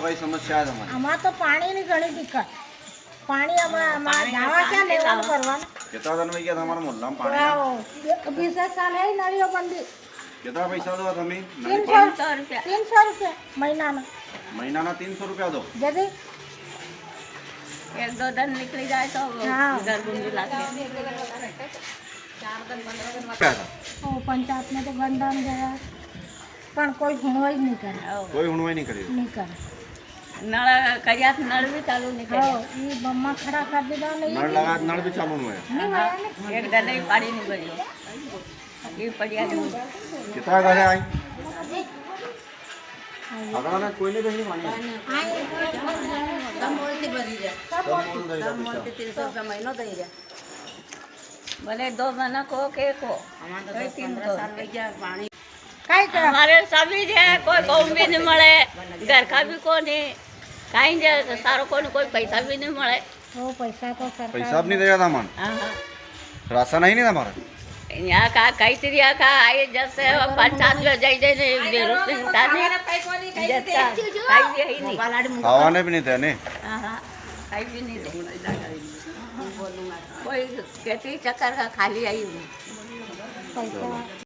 भाई समस्या है तुम्हारी? અમારે તો પાણીની ઘણી દિક્કત. પાણી અમારે ધાવા ક્યાં લેવાનું કરવાનું? कितना दिन में गया था हमारे मोहल्ला में पानी ना? 20 साल है नळીઓ બંધી. कितना पैसा दो तुम्हें? 300 રૂપિયા. 300 રૂપિયા મહિનાના. महीना ना 300 रुपया दो। જદી एक दो दिन निकली जाए तो हाँ। इधर गुंजी लाके क्या था? ઓ પંચાયત ને તો બંધન ગયા પણ કોઈ હુણવાઈ જ નહીં કરે. कोई हुनवाई नहीं करी। નહીં કરે. नल करिया नल भी चालू नहीं હો करे એ બમ્મા ખડા કરી દીધા ને नल लगा नल भी चालू हुआ है। નહીં વાયા ને. एक दिन ही पानी नहीं भरी ये पड़िया नहीं कितना घर है आई? अगला ना कोई नहीं बनी पानी। महीनों दे जा भले 2 महीना को के को कोई 3 साल लग गया पानी કાંઈ કરે. हमारे सभी जे कोई गाँव भी नहीं મળે घर का भी को नहीं कहीं जे सारो को कोई पैसा भी नहीं મળે ઓ પૈસા તો સરકાર पैसा भी नहीं देगा था मान। हाँ हाँ राशन ही नहीं था हमारा। यहाँ का कई तरिया का आए जैसे पंचायत में जाई जाए बेरोजगार नहीं जैसा कहीं भी है नहीं खावाने भी नहीं थे ने। हाँ हाँ कहीं भी नहीं दे कोई खेती चक्कर का खाली आई हूँ પૈસા